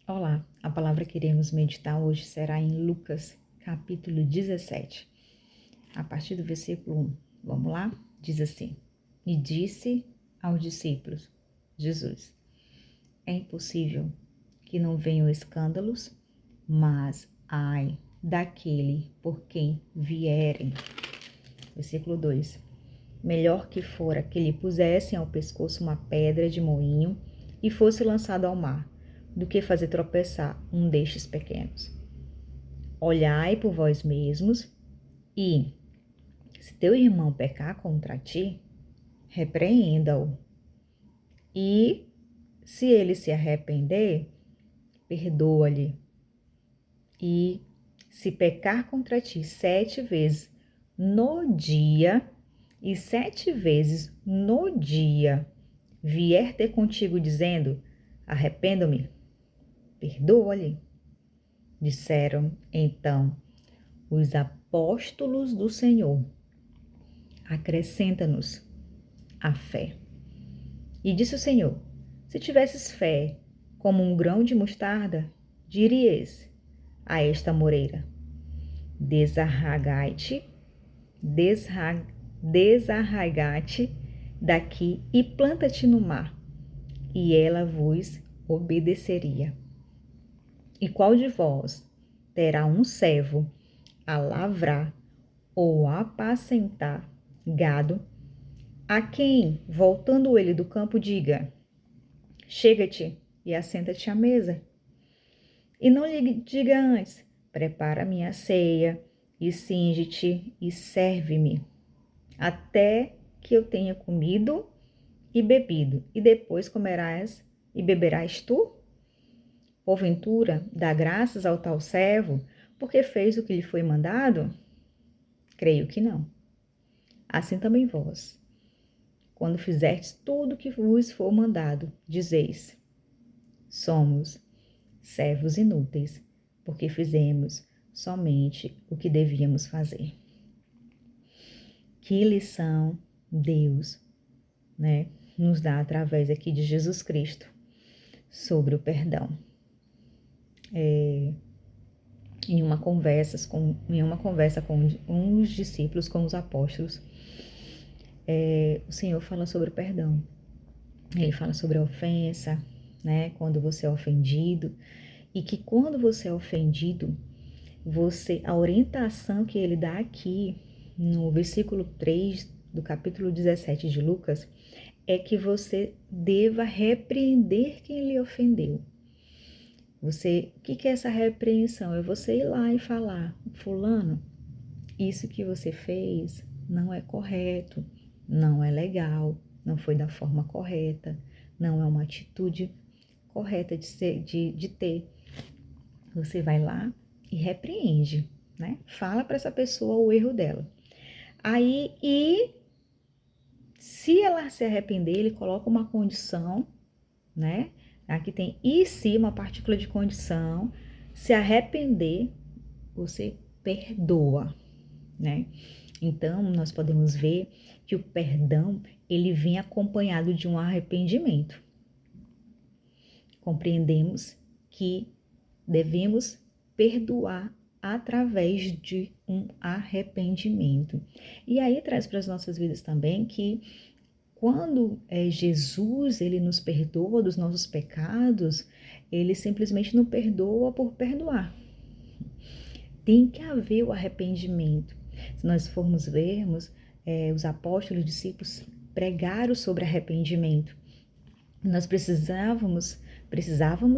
Olá, a palavra que iremos meditar hoje será em Lucas, capítulo 17, a partir do versículo 1. Vamos lá? Diz assim: E disse aos discípulos, Jesus: É impossível que não venham escândalos, mas ai daquele por quem vierem. Versículo 2: Melhor que fora que lhe pusessem ao pescoço uma pedra de moinho e fosse lançado ao mar, do que fazer tropeçar um destes pequenos. Olhai por vós mesmos e, se teu irmão pecar contra ti, repreenda-o. E, se ele se arrepender, perdoa-lhe. E, se pecar contra ti 7 vezes no dia, e 7 vezes no dia vier ter contigo dizendo, arrependo-me, perdoa-lhe. Disseram então os apóstolos do Senhor, acrescenta-nos a fé. E disse o Senhor, se tivesses fé como um grão de mostarda, dirias a esta moreira, desarraigai-te daqui e planta-te no mar, e ela vos obedeceria. E qual de vós terá um servo a lavrar ou apacentar gado, a quem, voltando ele do campo, diga, chega-te e assenta-te à mesa? E não lhe diga antes, prepara minha ceia, e cinge-te e serve-me, até que eu tenha comido e bebido, e depois comerás e beberás tu? Porventura, dá graças ao tal servo, porque fez o que lhe foi mandado? Creio que não. Assim também vós, quando fizerdes tudo o que vos for mandado, dizeis, somos servos inúteis, porque fizemos somente o que devíamos fazer. Que lição Deus, nos dá através aqui de Jesus Cristo sobre o perdão. Em uma conversa com uns discípulos, com os apóstolos, o Senhor fala sobre o perdão. Ele fala sobre a ofensa, quando você é ofendido, e que quando você é ofendido, a orientação que ele dá aqui no versículo 3 do capítulo 17 de Lucas é que você deva repreender quem lhe ofendeu. O que é essa repreensão? É você ir lá e falar, fulano, isso que você fez não é correto, não é legal, não foi da forma correta, não é uma atitude correta de ter. Você vai lá e repreende, Fala para essa pessoa o erro dela. Aí, se ela se arrepender, ele coloca uma condição, Aqui tem e se, uma partícula de condição, se arrepender, você perdoa, Então, nós podemos ver que o perdão, ele vem acompanhado de um arrependimento. Compreendemos que devemos perdoar através de um arrependimento. E aí traz para as nossas vidas também que quando Jesus, ele nos perdoa dos nossos pecados, ele simplesmente não perdoa por perdoar. Tem que haver o arrependimento. Se nós formos vermos, os apóstolos, os discípulos pregaram sobre arrependimento. Nós precisamos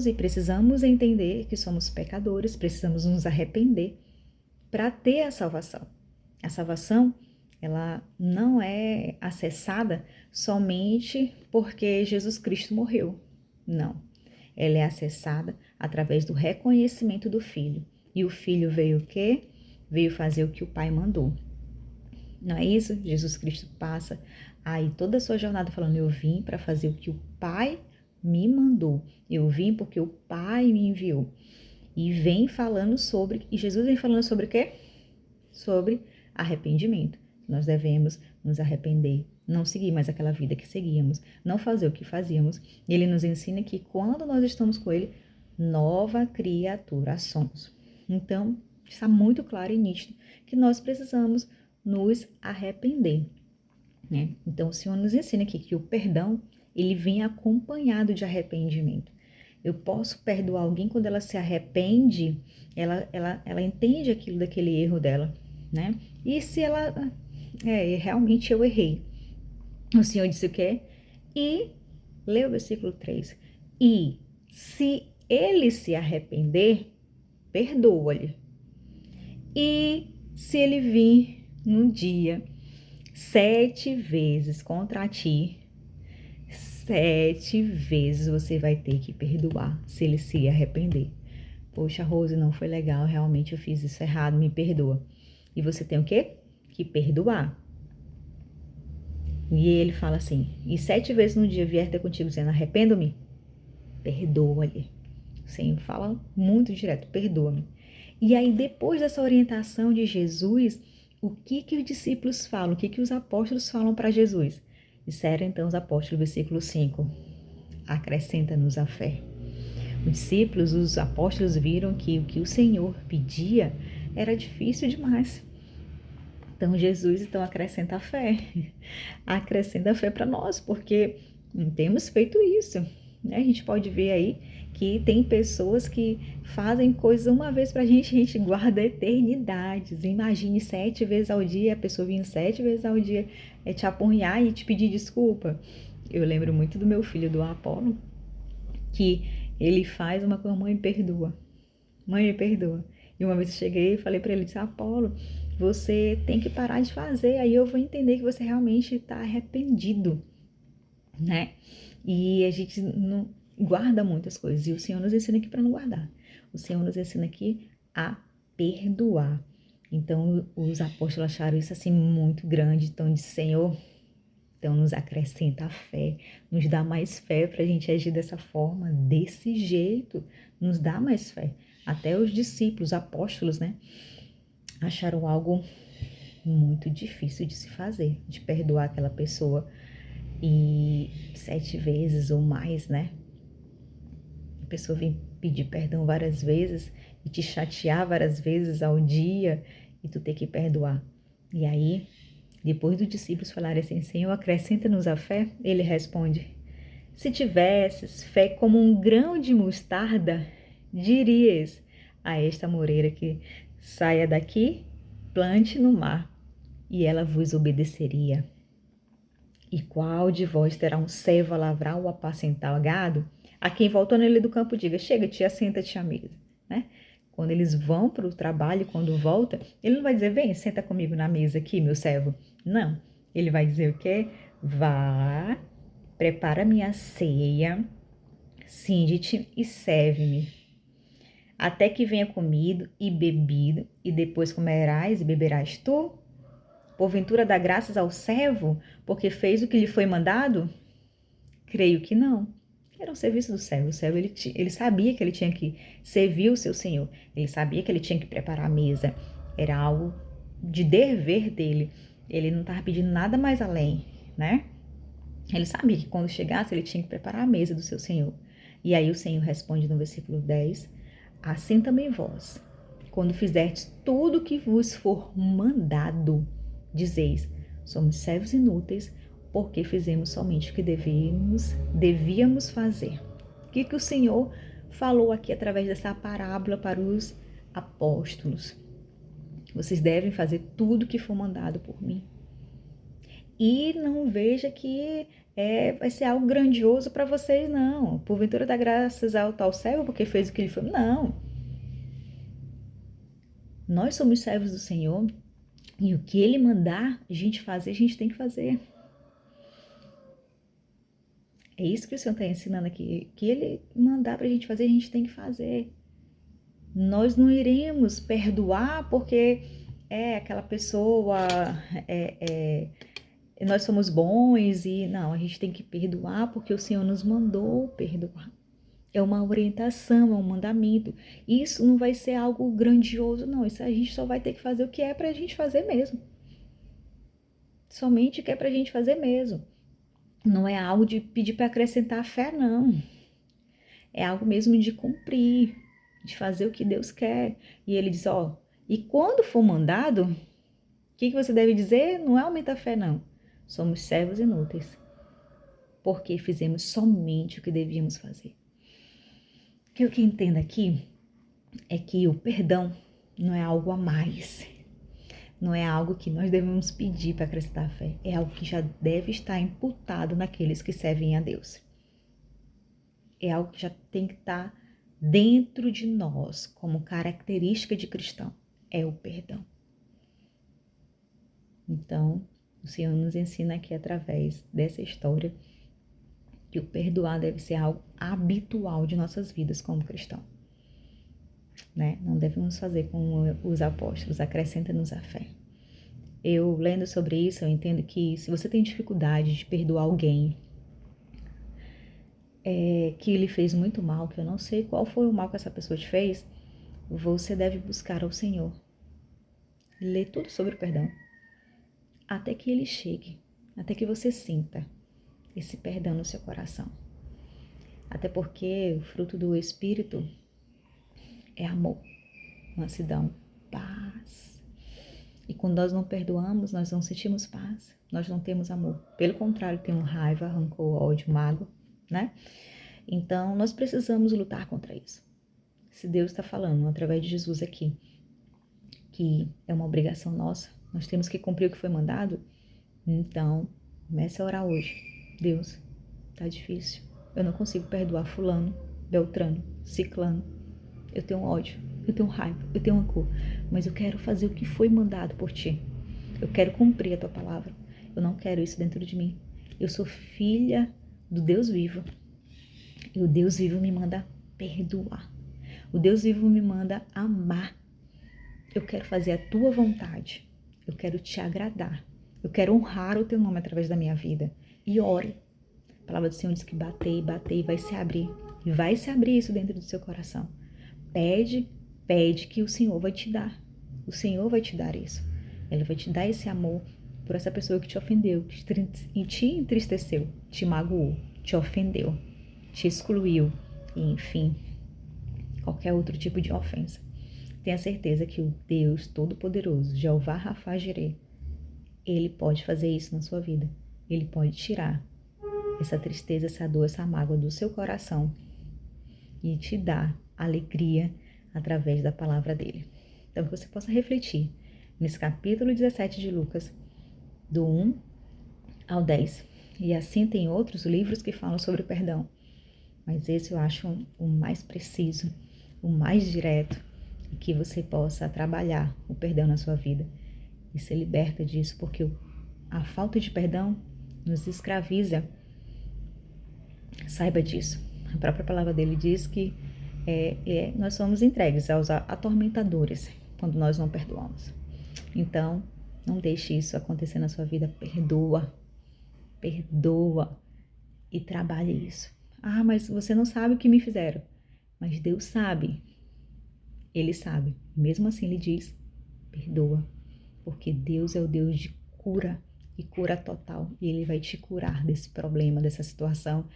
e precisamos entender que somos pecadores, precisamos nos arrepender para ter a salvação. A salvação, ela não é acessada somente porque Jesus Cristo morreu. Não. Ela é acessada através do reconhecimento do Filho. E o Filho veio o quê? Veio fazer o que o Pai mandou. Não é isso? Jesus Cristo passa aí toda a sua jornada falando, eu vim para fazer o que o Pai me mandou. Eu vim porque o Pai me enviou. E Jesus vem falando sobre o quê? Sobre arrependimento. Nós devemos nos arrepender, não seguir mais aquela vida que seguíamos, não fazer o que fazíamos. Ele nos ensina que quando nós estamos com Ele, nova criatura somos. Então, está muito claro e nítido que nós precisamos nos arrepender, né? Então, o Senhor nos ensina aqui que o perdão, ele vem acompanhado de arrependimento. Eu posso perdoar alguém quando ela se arrepende, ela entende aquilo daquele erro dela, né? E se ela, realmente eu errei. O Senhor disse o quê? E, lê o versículo 3. E se ele se arrepender, perdoa-lhe. E se ele vir no dia 7 vezes contra ti, 7 vezes você vai ter que perdoar se ele se arrepender. Poxa, Rose, não foi legal, realmente eu fiz isso errado, me perdoa. E você tem o quê? Que perdoar. E ele fala assim, e 7 vezes no dia vier ter contigo dizendo, arrependo-me, perdoa-lhe. O Senhor fala muito direto, perdoa-me. E aí, depois dessa orientação de Jesus, o que os discípulos falam? O que os apóstolos falam para Jesus? Disseram então os apóstolos, versículo 5, acrescenta-nos a fé. Os discípulos, os apóstolos viram que o que o Senhor pedia era difícil demais. Então Jesus acrescenta a fé. Acrescenta a fé para nós, porque não temos feito isso, né? A gente pode ver aí que tem pessoas que fazem coisas uma vez pra gente, a gente guarda eternidades. Imagine 7 vezes ao dia, a pessoa vindo 7 vezes ao dia te apunhar e te pedir desculpa. Eu lembro muito do meu filho, do Apolo, que ele faz uma coisa, mãe, perdoa. Mãe, me perdoa. E uma vez eu cheguei e falei para ele, disse, Apolo, você tem que parar de fazer, aí eu vou entender que você realmente está arrependido, né? E a gente não guarda muitas coisas, e o Senhor nos ensina aqui para não guardar. O Senhor nos ensina aqui a perdoar. Então, os apóstolos acharam isso assim muito grande, então disse, Senhor, então nos acrescenta a fé, nos dá mais fé para a gente agir dessa forma, desse jeito, nos dá mais fé. Até os discípulos, apóstolos, né, acharam algo muito difícil de se fazer, de perdoar aquela pessoa e 7 vezes ou mais, né? A pessoa vem pedir perdão várias vezes e te chatear várias vezes ao dia e tu ter que perdoar. E aí, depois dos discípulos falarem assim, Senhor, acrescenta-nos a fé, ele responde, se tivesses fé como um grão de mostarda, dirias a esta moreira que saia daqui, plante no mar, e ela vos obedeceria. E qual de vós terá um servo a lavrar ou apacentar o gado? A quem voltando ele do campo diga, chega, tia, senta-te à mesa, né? Quando eles vão para o trabalho, quando volta, ele não vai dizer, vem, senta comigo na mesa aqui, meu servo. Não, ele vai dizer o quê? Vá, prepara minha ceia, cinge-te e serve-me, até que venha comido e bebido, e depois comerás e beberás tu? Porventura dá graças ao servo, porque fez o que lhe foi mandado? Creio que não. Era um serviço do servo. O servo, ele sabia que ele tinha que servir o seu senhor. Ele sabia que ele tinha que preparar a mesa. Era algo de dever dele. Ele não estava pedindo nada mais além, né? Ele sabia que quando chegasse, ele tinha que preparar a mesa do seu senhor. E aí o Senhor responde no versículo 10, assim também vós, quando fizerdes tudo o que vos for mandado, dizeis, somos servos inúteis, porque fizemos somente o que devíamos fazer. O que o Senhor falou aqui através dessa parábola para os apóstolos? Vocês devem fazer tudo o que for mandado por mim. E não veja que vai ser algo grandioso para vocês, não. Porventura dá graças ao tal servo porque fez o que ele foi. Não. Nós somos servos do Senhor e o que ele mandar a gente fazer, a gente tem que fazer. É isso que o Senhor está ensinando aqui. O que ele mandar para a gente fazer, a gente tem que fazer. Nós não iremos perdoar porque aquela pessoa nós somos bons e não, a gente tem que perdoar porque o Senhor nos mandou perdoar. É uma orientação, é um mandamento. Isso não vai ser algo grandioso, não. Isso a gente só vai ter que fazer o que é pra gente fazer mesmo. Somente o que é pra gente fazer mesmo. Não é algo de pedir para acrescentar fé, não. É algo mesmo de cumprir, de fazer o que Deus quer. E ele diz, e quando for mandado, o que você deve dizer? Não é aumenta a fé, não. Somos servos inúteis, porque fizemos somente o que devíamos fazer. O que eu entendo aqui é que o perdão não é algo a mais. Não é algo que nós devemos pedir para acrescentar a fé. É algo que já deve estar imputado naqueles que servem a Deus. É algo que já tem que estar dentro de nós, como característica de cristão. É o perdão. Então, o Senhor nos ensina aqui através dessa história que o perdoar deve ser algo habitual de nossas vidas como cristão. Né? Não devemos fazer como os apóstolos, acrescenta-nos a fé. Eu, lendo sobre isso, eu entendo que se você tem dificuldade de perdoar alguém que lhe fez muito mal, que eu não sei qual foi o mal que essa pessoa te fez, você deve buscar ao Senhor. Ler tudo sobre o perdão, até que ele chegue, até que você sinta esse perdão no seu coração. Até porque o fruto do Espírito é amor, mansidão, paz. E quando nós não perdoamos, nós não sentimos paz, nós não temos amor. Pelo contrário, temos raiva, rancor, ódio, mágoa, né? Então, nós precisamos lutar contra isso. Se Deus está falando através de Jesus aqui, que é uma obrigação nossa, nós temos que cumprir o que foi mandado, então, comece a orar hoje. Deus, tá difícil. Eu não consigo perdoar fulano, beltrano, ciclano. Eu tenho ódio, eu tenho raiva, eu tenho rancor, mas eu quero fazer o que foi mandado por ti. Eu quero cumprir a tua palavra. Eu não quero isso dentro de mim. Eu sou filha do Deus vivo. E o Deus vivo me manda perdoar. O Deus vivo me manda amar. Eu quero fazer a tua vontade. Eu quero te agradar. Eu quero honrar o teu nome através da minha vida. E ore. A palavra do Senhor diz que bater e vai se abrir. E vai se abrir isso dentro do seu coração. Pede que o Senhor vai te dar. O Senhor vai te dar isso. Ele vai te dar esse amor por essa pessoa que te ofendeu, que te entristeceu, te magoou, te ofendeu, te excluiu, e enfim, qualquer outro tipo de ofensa. Tenha certeza que o Deus Todo-Poderoso, Jeová Rapha Jireh, Ele pode fazer isso na sua vida. Ele pode tirar essa tristeza, essa dor, essa mágoa do seu coração e te dar alegria através da palavra dele. Então, que você possa refletir nesse capítulo 17 de Lucas, do 1 ao 10. E assim tem outros livros que falam sobre o perdão. Mas esse eu acho o mais preciso, o mais direto, e que você possa trabalhar o perdão na sua vida e ser liberta disso, porque a falta de perdão nos escraviza. Saiba disso. A própria palavra dele diz que nós somos entregues aos atormentadores quando nós não perdoamos. Então, não deixe isso acontecer na sua vida. Perdoa e trabalhe isso. Mas você não sabe o que me fizeram. Mas Deus sabe. Ele sabe. Mesmo assim, ele diz, perdoa. Porque Deus é o Deus de cura e cura total. E ele vai te curar desse problema, dessa situação.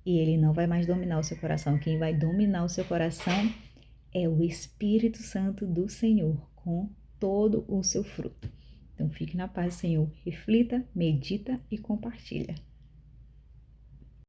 E ele não vai mais dominar o seu coração. Quem vai dominar o seu coração é o Espírito Santo do Senhor, com todo o seu fruto. Então, fique na paz do Senhor. Reflita, medita e compartilha.